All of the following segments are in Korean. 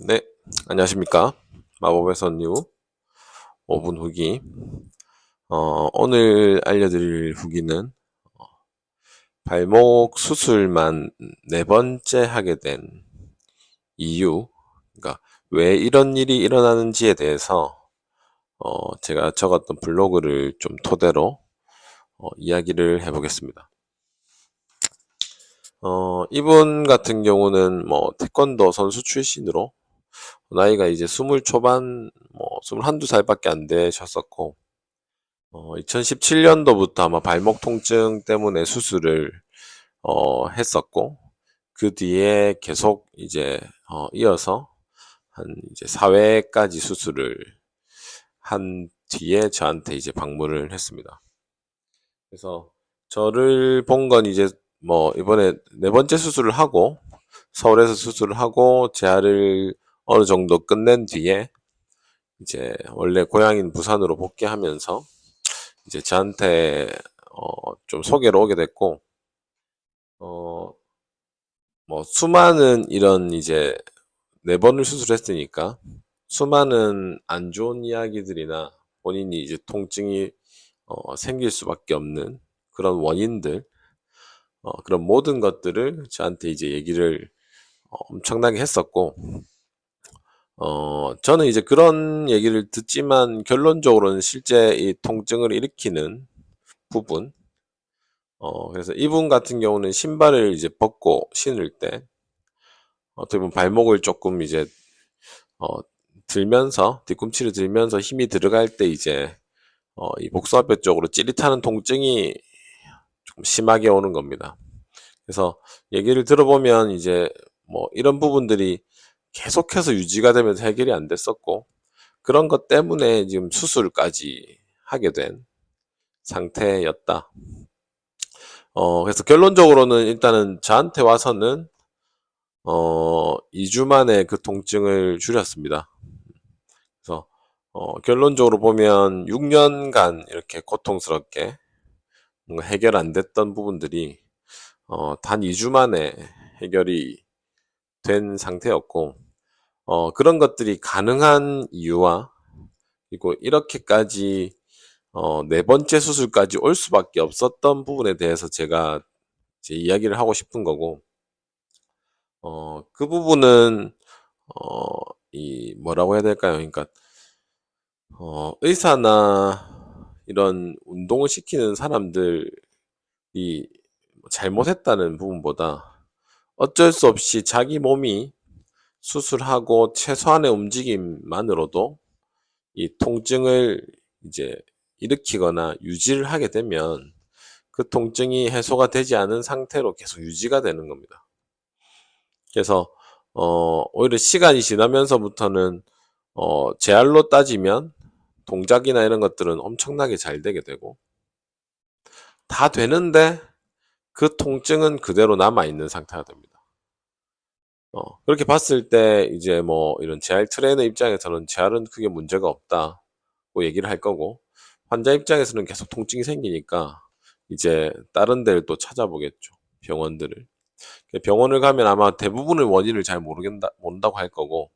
네, 안녕하십니까. 마법의 선유 5분 후기. 오늘 알려드릴 후기는 발목 수술만 네 번째 하게 된 이유, 그러니까 왜 이런 일이 일어나는지에 대해서 제가 적었던 블로그를 좀 토대로 이야기를 해보겠습니다. 이분 같은 경우는 뭐 태권도 선수 출신으로 나이가 이제 20 초반, 뭐 21, 2살밖에 안 되셨었고, 2017년도부터 아마 발목 통증 때문에 수술을 했었고, 그 뒤에 계속 이제 이어서 한 이제 4회까지 수술을 한 뒤에 저한테 이제 방문을 했습니다. 그래서 저를 본 건 이제 뭐 이번에 네 번째 수술을 하고 서울에서 수술을 하고 재활을 어느 정도 끝낸 뒤에 이제 원래 고향인 부산으로 복귀하면서 이제 저한테 좀 소개로 오게 됐고, 어, 뭐 수많은 이런 이제 네 번을 수술했으니까 수많은 안 좋은 이야기들이나 본인이 이제 통증이 생길 수밖에 없는 그런 원인들, 그런 모든 것들을 저한테 이제 얘기를 엄청나게 했었고, 저는 이제 그런 얘기를 듣지만 결론적으로는 실제 이 통증을 일으키는 부분, 그래서 이분 같은 경우는 신발을 이제 벗고 신을 때, 어떻게 보면 발목을 조금 이제, 어, 들면서, 뒤꿈치를 들면서 힘이 들어갈 때 이제, 이 복숭아뼈 쪽으로 찌릿하는 통증이 조금 심하게 오는 겁니다. 그래서 얘기를 들어보면 이제 뭐 이런 부분들이 계속해서 유지가 되면서 해결이 안 됐었고, 그런 것 때문에 지금 수술까지 하게 된 상태였다. 그래서 결론적으로는 일단은 저한테 와서는 2주 만에 그 통증을 줄였습니다. 그래서 결론적으로 보면 6년간 이렇게 고통스럽게 뭔가 해결 안 됐던 부분들이 단 2주 만에 해결이 된 상태였고, 그런 것들이 가능한 이유와 그리고 이렇게까지 네 번째 수술까지 올 수밖에 없었던 부분에 대해서 제가 제 이야기를 하고 싶은 거고, 그 부분은 어, 이 뭐라고 해야 될까요? 그러니까 의사나 이런 운동을 시키는 사람들이 잘못했다는 부분보다 어쩔 수 없이 자기 몸이 수술하고 최소한의 움직임만으로도 이 통증을 이제 일으키거나 유지를 하게 되면 그 통증이 해소가 되지 않은 상태로 계속 유지가 되는 겁니다. 그래서 오히려 시간이 지나면서부터는 재활로 따지면 동작이나 이런 것들은 엄청나게 잘 되게 되고 다 되는데 그 통증은 그대로 남아 있는 상태가 됩니다. 그렇게 봤을 때 이제 뭐 이런 재활 트레이너 입장에서는 재활은 크게 문제가 없다고 얘기를 할 거고, 환자 입장에서는 계속 통증이 생기니까 이제 다른 데를 또 찾아보겠죠. 병원들을. 병원을 가면 아마 대부분의 원인을 잘 모른다고 할 거고,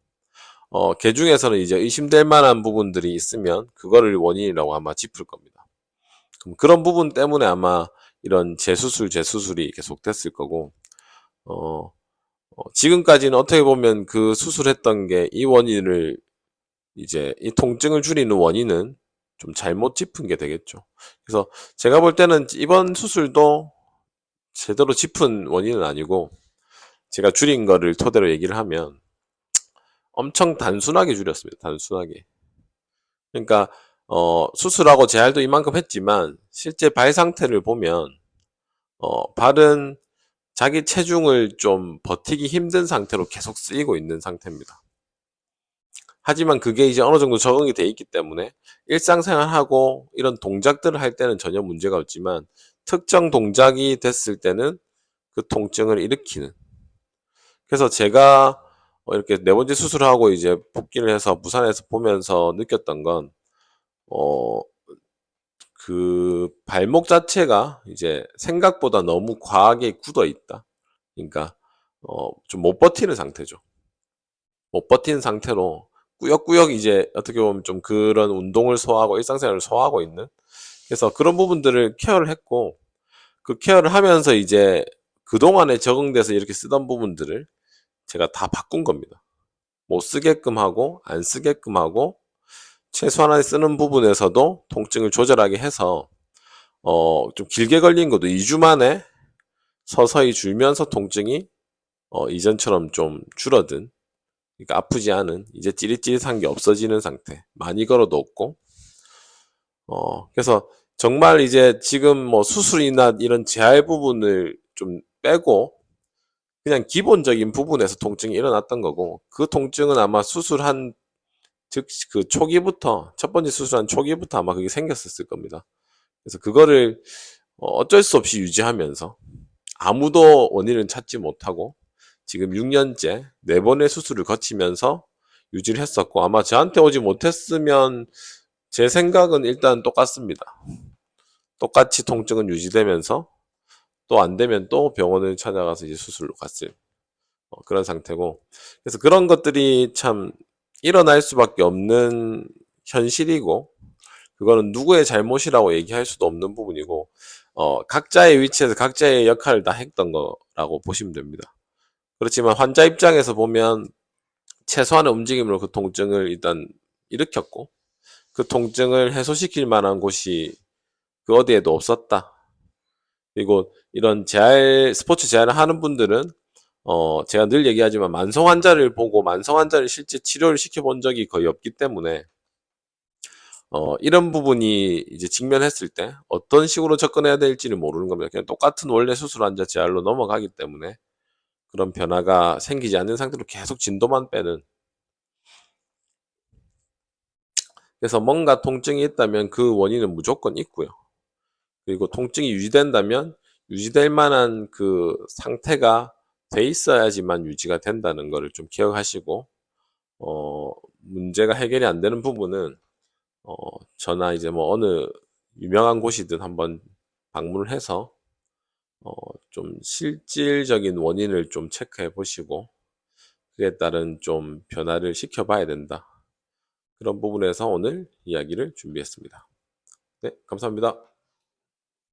걔 중에서는 이제 의심될 만한 부분들이 있으면 그거를 원인이라고 아마 짚을 겁니다. 그럼 그런 부분 때문에 아마 이런 재수술이 계속 됐을 거고, 어, 지금까지는 어떻게 보면 그 수술했던 게 이 원인을 이제 이 통증을 줄이는 원인은 좀 잘못 짚은 게 되겠죠. 그래서 제가 볼 때는 이번 수술도 제대로 짚은 원인은 아니고 제가 줄인 거를 토대로 얘기를 하면 엄청 단순하게 줄였습니다. 단순하게. 그러니까 수술하고 재활도 이만큼 했지만 실제 발 상태를 보면 발은 자기 체중을 좀 버티기 힘든 상태로 계속 쓰이고 있는 상태입니다. 하지만 그게 이제 어느 정도 적응이 돼 있기 때문에 일상생활하고 이런 동작들을 할 때는 전혀 문제가 없지만 특정 동작이 됐을 때는 그 통증을 일으키는. 그래서 제가 이렇게 네 번째 수술하고 이제 복귀를 해서 부산에서 보면서 느꼈던 건, 어, 그 발목 자체가 이제 생각보다 너무 과하게 굳어 있다. 그러니까, 좀 못 버티는 상태죠. 못 버티는 상태로 꾸역꾸역 이제 어떻게 보면 좀 그런 운동을 소화하고 일상생활을 소화하고 있는, 그래서 그런 부분들을 케어를 했고, 그 케어를 하면서 이제 그동안에 적응돼서 이렇게 쓰던 부분들을 제가 다 바꾼 겁니다. 못 쓰게끔 하고 안 쓰게끔 하고 최소한에 쓰는 부분에서도 통증을 조절하게 해서 좀 길게 걸린 것도 2주 만에 서서히 줄면서 통증이 이전처럼 좀 줄어든, 그러니까 아프지 않은, 이제 찌릿찌릿한 게 없어지는 상태, 많이 걸어도 없고, 그래서 정말 이제 지금 뭐 수술이나 이런 재활 부분을 좀 빼고 그냥 기본적인 부분에서 통증이 일어났던 거고, 그 통증은 아마 수술한, 즉 그 초기부터, 첫 번째 수술한 초기부터 아마 그게 생겼었을 겁니다. 그래서 그거를 어쩔 수 없이 유지하면서 아무도 원인을 찾지 못하고 지금 6년째 4번의 수술을 거치면서 유지를 했었고, 아마 저한테 오지 못했으면 제 생각은 일단 똑같습니다. 똑같이 통증은 유지되면서 또 안 되면 또 병원을 찾아가서 이제 수술로 갔을 그런 상태고, 그래서 그런 것들이 참 일어날 수밖에 없는 현실이고, 그거는 누구의 잘못이라고 얘기할 수도 없는 부분이고, 각자의 위치에서 각자의 역할을 다 했던 거라고 보시면 됩니다. 그렇지만 환자 입장에서 보면 최소한의 움직임으로 그 통증을 일단 일으켰고, 그 통증을 해소시킬 만한 곳이 그 어디에도 없었다. 그리고 이런 스포츠 재활을 하는 분들은 제가 늘 얘기하지만 만성 환자를 보고 만성 환자를 실제 치료를 시켜본 적이 거의 없기 때문에 이런 부분이 이제 직면했을 때 어떤 식으로 접근해야 될지를 모르는 겁니다. 그냥 똑같은 원래 수술 환자 재활로 넘어가기 때문에 그런 변화가 생기지 않는 상태로 계속 진도만 빼는. 그래서 뭔가 통증이 있다면 그 원인은 무조건 있고요. 그리고 통증이 유지된다면 유지될 만한 그 상태가 돼 있어야지만 유지가 된다는 거를 좀 기억하시고, 문제가 해결이 안 되는 부분은 어, 저나 이제 뭐 어느 유명한 곳이든 한번 방문을 해서 어, 좀 실질적인 원인을 좀 체크해 보시고 그에 따른 좀 변화를 시켜봐야 된다. 그런 부분에서 오늘 이야기를 준비했습니다. 네, 감사합니다.